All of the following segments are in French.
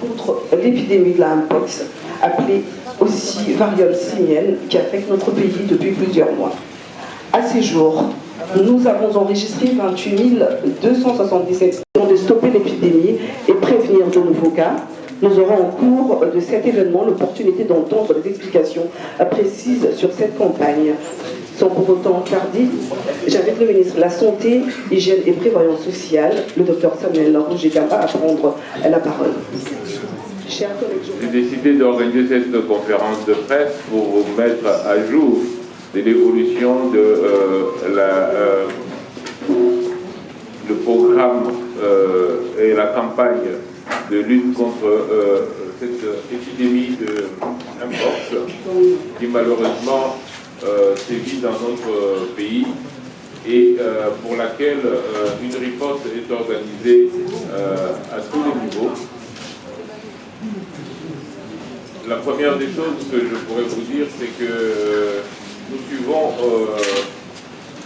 contre l'épidémie de la mpox, appelée aussi variole simienne, qui affecte notre pays depuis plusieurs mois. À ces jours, nous avons enregistré 28 277 de stopper l'épidémie et prévenir de nouveaux cas. Nous aurons au cours de cet événement l'opportunité d'entendre des explications précises sur cette campagne. Sans pour autant tarder, j'invite le ministre de la Santé, Hygiène et Prévoyance sociale, le Dr Samuel Roger-Gama, à prendre la parole. Chers collègues, j'ai décidé d'organiser cette conférence de presse pour vous mettre à jour de l'évolution de le programme et la campagne de lutte contre cette épidémie de mpox qui malheureusement sévit dans notre pays et pour laquelle une riposte est organisée à tous les niveaux. La première des choses que je pourrais vous dire, c'est que nous suivons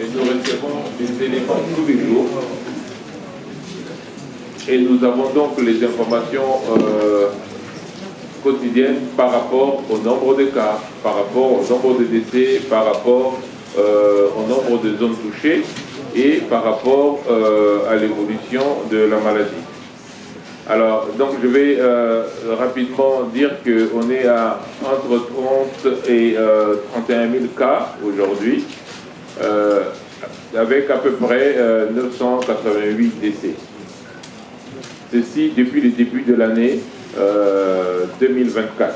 et nous recevons des éléments tous les jours. Et nous avons donc les informations quotidiennes par rapport au nombre de cas, par rapport au nombre de décès, par rapport au nombre de zones touchées et par rapport à l'évolution de la maladie. Alors, donc je vais rapidement dire qu'on est à entre 30 et 31 000 cas aujourd'hui, avec à peu près 988 décès. Ceci depuis le début de l'année 2024.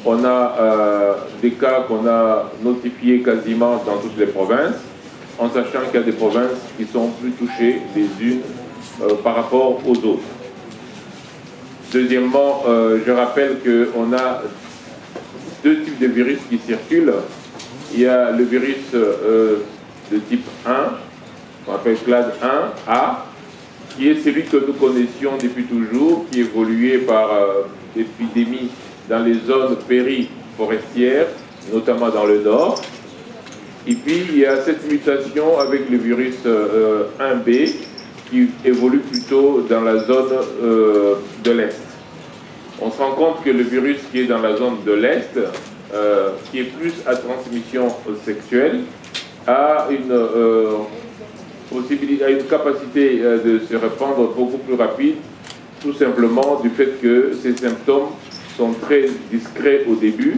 On a des cas qu'on a notifiés quasiment dans toutes les provinces, en sachant qu'il y a des provinces qui sont plus touchées les unes par rapport aux autres. Deuxièmement, je rappelle qu'on a deux types de virus qui circulent. Il y a le virus de type 1, qu'on appelle clade 1A, qui est celui que nous connaissions depuis toujours, qui évoluait par épidémie dans les zones périforestières, notamment dans le nord. Et puis, il y a cette mutation avec le virus 1B, qui évolue plutôt dans la zone de l'Est. On se rend compte que le virus qui est dans la zone de l'Est, qui est plus à transmission sexuelle, a une possibilité, a une capacité de se répandre beaucoup plus rapide, tout simplement du fait que ces symptômes sont très discrets au début,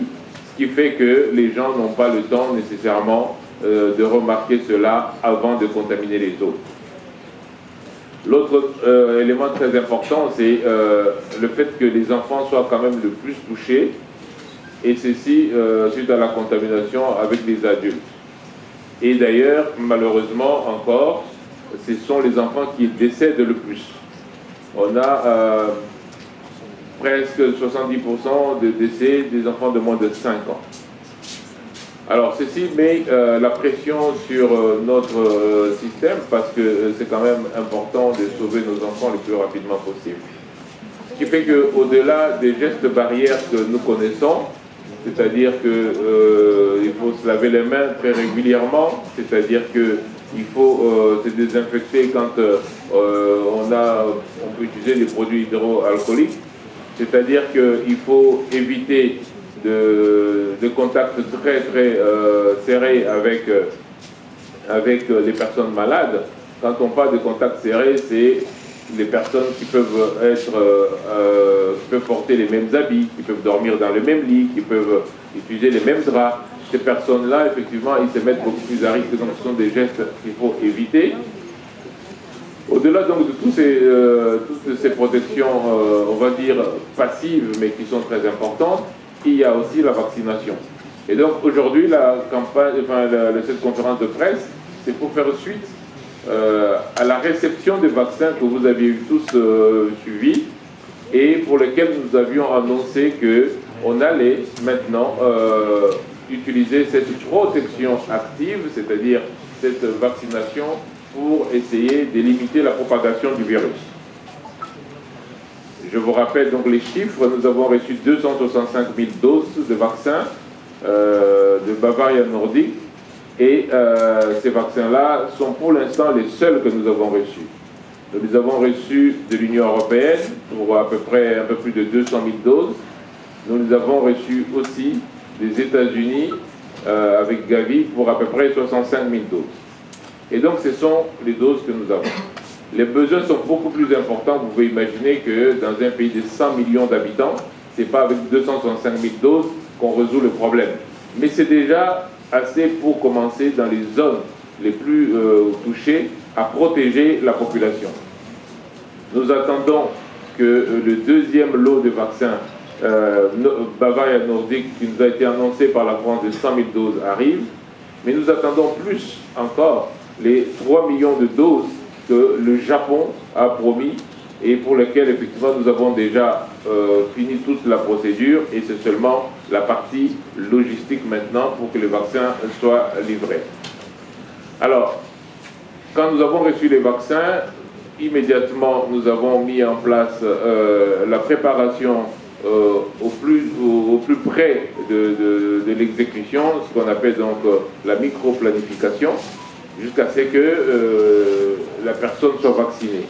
ce qui fait que les gens n'ont pas le temps nécessairement de remarquer cela avant de contaminer les autres. L'autre élément très important, c'est le fait que les enfants soient quand même le plus touchés, et ceci suite à la contamination avec les adultes. Et d'ailleurs, malheureusement encore, ce sont les enfants qui décèdent le plus. On a presque 70% de décès des enfants de moins de 5 ans. Alors ceci met la pression sur notre système parce que c'est quand même important de sauver nos enfants le plus rapidement possible. Ce qui fait qu'au-delà des gestes barrières que nous connaissons, c'est-à-dire qu'il faut se laver les mains très régulièrement, c'est-à-dire qu'il faut se désinfecter quand on peut utiliser des produits hydroalcooliques, c'est-à-dire qu'il faut éviter de contacts très très serrés avec les personnes malades. Quand on parle de contacts serrés, c'est les personnes qui peuvent peuvent porter les mêmes habits, qui peuvent dormir dans le même lit, qui peuvent utiliser les mêmes draps. Ces personnes-là, effectivement, ils se mettent beaucoup plus à risque, donc ce sont des gestes qu'il faut éviter. Au-delà donc de toutes ces protections, on va dire passives, mais qui sont très importantes, il y a aussi la vaccination. Et donc aujourd'hui, la campagne, cette conférence de presse, c'est pour faire suite à la réception des vaccins que vous aviez tous suivis et pour lesquels nous avions annoncé qu'on allait maintenant utiliser cette protection active, c'est-à-dire cette vaccination pour essayer de limiter la propagation du virus. Je vous rappelle donc les chiffres, nous avons reçu 265 000 doses de vaccins de Bavaria Nordic et ces vaccins-là sont pour l'instant les seuls que nous avons reçus. Nous les avons reçus de l'Union européenne pour à peu près un peu plus de 200 000 doses. Nous les avons reçus aussi des États-Unis avec Gavi pour à peu près 65 000 doses. Et donc ce sont les doses que nous avons. Les besoins sont beaucoup plus importants. Vous pouvez imaginer que dans un pays de 100 millions d'habitants, ce n'est pas avec 265 000 doses qu'on résout le problème. Mais c'est déjà assez pour commencer dans les zones les plus touchées à protéger la population. Nous attendons que le deuxième lot de vaccins Bavaria Nordique, qui nous a été annoncé par la France de 100 000 doses, arrive. Mais nous attendons plus encore les 3 millions de doses que le Japon a promis et pour lesquelles effectivement nous avons déjà fini toute la procédure et c'est seulement la partie logistique maintenant pour que le vaccin soit livré. Alors, quand nous avons reçu les vaccins, immédiatement nous avons mis en place la préparation au plus près de l'exécution, ce qu'on appelle donc la micro-planification, jusqu'à ce que la personne soit vaccinée.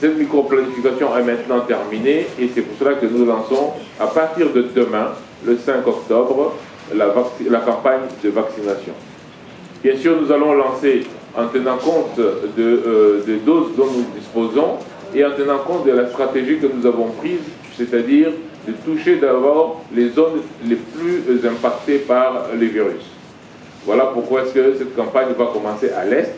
Cette micro-planification est maintenant terminée et c'est pour cela que nous lançons à partir de demain, le 5 octobre, la campagne de vaccination. Bien sûr, nous allons lancer en tenant compte de doses dont nous disposons et en tenant compte de la stratégie que nous avons prise, c'est-à-dire de toucher d'abord les zones les plus impactées par les virus. Voilà pourquoi est-ce que cette campagne va commencer à l'Est.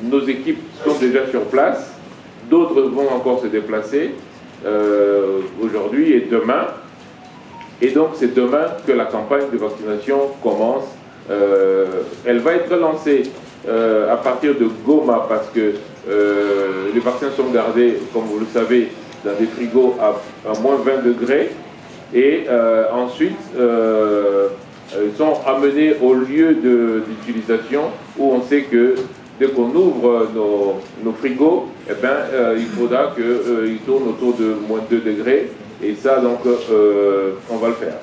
Nos équipes sont déjà sur place, d'autres vont encore se déplacer aujourd'hui et demain. Et donc c'est demain que la campagne de vaccination commence. Elle va être lancée à partir de Goma parce que les vaccins sont gardés, comme vous le savez, dans des frigos à moins 20 degrés et ensuite ils sont amenés au lieu d'utilisation où on sait que dès qu'on ouvre nos frigos, eh ben, il faudra qu'ils tournent autour de moins 2 degrés et ça donc on va le faire.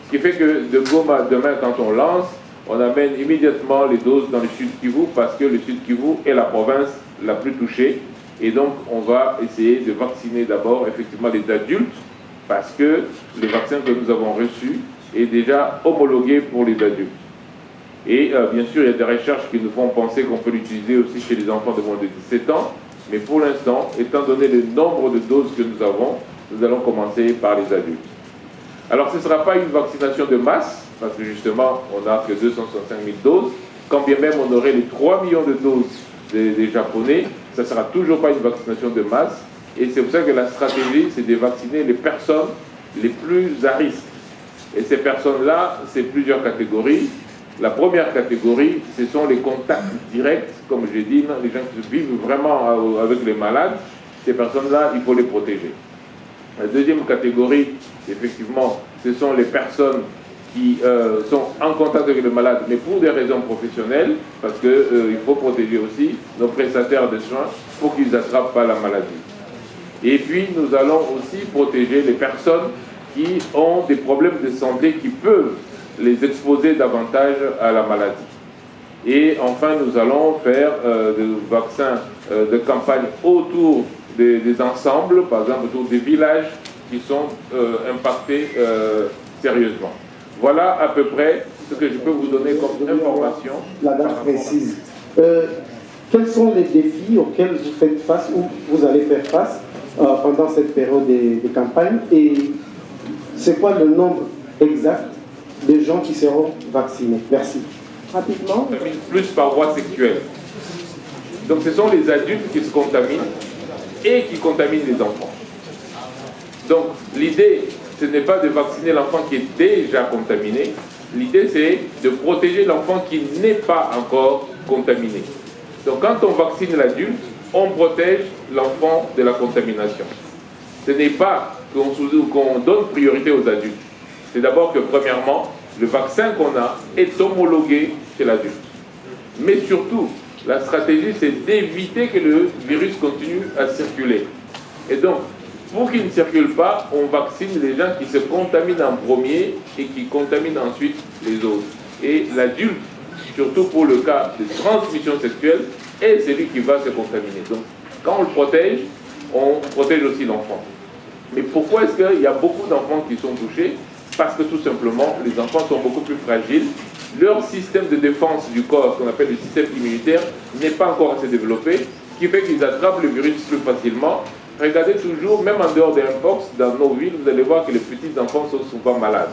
Ce qui fait que de Goma, demain quand on lance, on amène immédiatement les doses dans le Sud Kivu parce que le Sud Kivu est la province la plus touchée et donc on va essayer de vacciner d'abord effectivement les adultes parce que le vaccin que nous avons reçu est déjà homologué pour les adultes. Et bien sûr, il y a des recherches qui nous font penser qu'on peut l'utiliser aussi chez les enfants de moins de 17 ans, mais pour l'instant, étant donné le nombre de doses que nous avons, nous allons commencer par les adultes. Alors ce ne sera pas une vaccination de masse, parce que justement, on n'a que 265 000 doses, quand bien même on aurait les 3 millions de doses des Japonais, ça ne sera toujours pas une vaccination de masse, et c'est pour ça que la stratégie, c'est de vacciner les personnes les plus à risque. Et ces personnes-là, c'est plusieurs catégories. La première catégorie, ce sont les contacts directs, comme je l'ai dit, les gens qui vivent vraiment avec les malades. Ces personnes-là, il faut les protéger. La deuxième catégorie, effectivement, ce sont les personnes qui sont en contact avec le malade, mais pour des raisons professionnelles, parce qu'il faut protéger aussi nos prestataires de soins pour qu'ils n'attrapent pas la maladie. Et puis, nous allons aussi protéger les personnes qui ont des problèmes de santé qui peuvent les exposer davantage à la maladie. Et enfin, nous allons faire des vaccins de campagne autour des ensembles, par exemple autour des villages qui sont impactés sérieusement. Voilà à peu près ce que je peux vous donner comme information. La date précise. Quels sont les défis auxquels vous faites face ou vous allez faire face pendant cette période de campagne et c'est quoi le nombre exact de gens qui seront vaccinés? Merci. Rapidement. Plus par voie sexuelle. Donc ce sont les adultes qui se contaminent et qui contaminent les enfants. Donc l'idée, ce n'est pas de vacciner l'enfant qui est déjà contaminé. L'idée, c'est de protéger l'enfant qui n'est pas encore contaminé. Donc quand on vaccine l'adulte, on protège l'enfant de la contamination. Ce n'est pas qu'on donne priorité aux adultes. C'est d'abord que, premièrement, le vaccin qu'on a est homologué chez l'adulte. Mais surtout, la stratégie, c'est d'éviter que le virus continue à circuler. Et donc, pour qu'il ne circule pas, on vaccine les gens qui se contaminent en premier et qui contaminent ensuite les autres. Et l'adulte, surtout pour le cas de transmission sexuelle, et c'est lui qui va se contaminer. Donc, quand on le protège, on protège aussi l'enfant. Mais pourquoi est-ce qu'il y a beaucoup d'enfants qui sont touchés? Parce que tout simplement, les enfants sont beaucoup plus fragiles. Leur système de défense du corps, qu'on appelle le système immunitaire, n'est pas encore assez développé, ce qui fait qu'ils attrapent le virus plus facilement. Regardez toujours, même en dehors des mpox, dans nos villes, vous allez voir que les petits enfants sont souvent malades.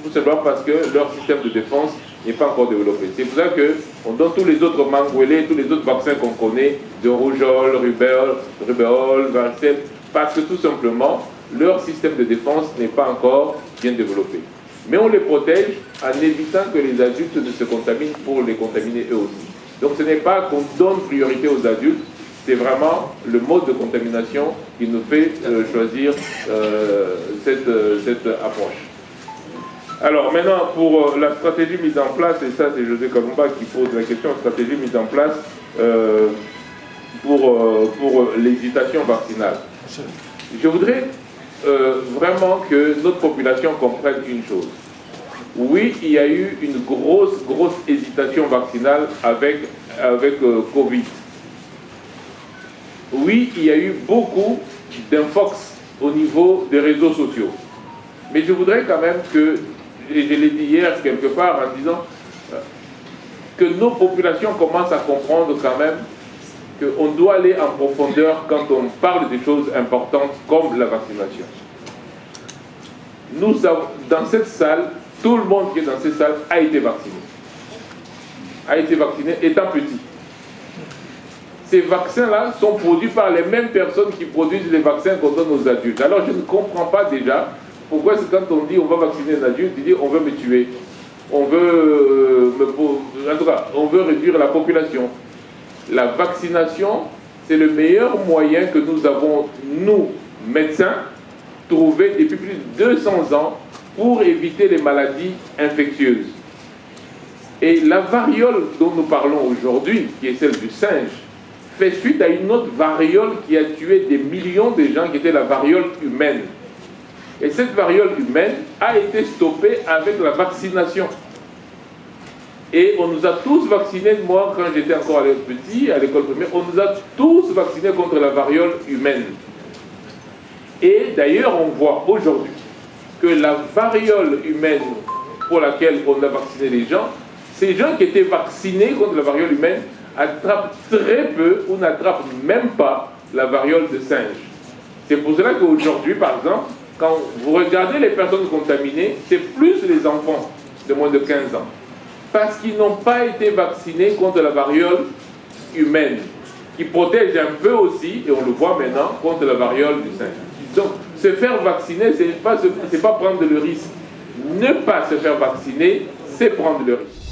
Tout simplement parce que leur système de défense n'est pas encore développé. C'est pour ça qu'on donne tous les autres manguelés, tous les autres vaccins qu'on connaît, de rougeole, rubéole, varicelle, parce que tout simplement, leur système de défense n'est pas encore bien développé. Mais on les protège en évitant que les adultes ne se contaminent pour les contaminer eux aussi. Donc ce n'est pas qu'on donne priorité aux adultes, c'est vraiment le mode de contamination qui nous fait choisir cette approche. Alors maintenant, pour la stratégie mise en place, et ça c'est José Kalumba qui pose la question, stratégie mise en place pour l'hésitation vaccinale. Je voudrais vraiment que notre population comprenne une chose. Oui, il y a eu une grosse hésitation vaccinale avec Covid. Oui, il y a eu beaucoup d'infox au niveau des réseaux sociaux. Mais je voudrais quand même que, et je l'ai dit hier quelque part en disant que nos populations commencent à comprendre quand même qu'on doit aller en profondeur quand on parle des choses importantes comme la vaccination. Nous avons, dans cette salle, tout le monde qui est dans cette salle a été vacciné. A été vacciné étant petit. Ces vaccins-là sont produits par les mêmes personnes qui produisent les vaccins qu'on donne aux adultes. Alors je ne comprends pas déjà pourquoi c'est quand on dit on va vacciner un adulte, il dit on veut me tuer. On veut, en tout cas, on veut réduire la population. La vaccination, c'est le meilleur moyen que nous avons, nous, médecins, trouvé depuis plus de 200 ans pour éviter les maladies infectieuses. Et la variole dont nous parlons aujourd'hui, qui est celle du singe, fait suite à une autre variole qui a tué des millions de gens, qui était la variole humaine. Et cette variole humaine a été stoppée avec la vaccination. Et on nous a tous vaccinés, moi quand j'étais encore petit, à l'école primaire, on nous a tous vaccinés contre la variole humaine. Et d'ailleurs on voit aujourd'hui que la variole humaine pour laquelle on a vacciné les gens, ces gens qui étaient vaccinés contre la variole humaine attrapent très peu ou n'attrapent même pas la variole de singe. C'est pour cela qu'aujourd'hui, par exemple, quand vous regardez les personnes contaminées, c'est plus les enfants de moins de 15 ans. Parce qu'ils n'ont pas été vaccinés contre la variole humaine, qui protège un peu aussi, et on le voit maintenant, contre la variole du singe. Donc, se faire vacciner, ce n'est pas prendre le risque. Ne pas se faire vacciner, c'est prendre le risque.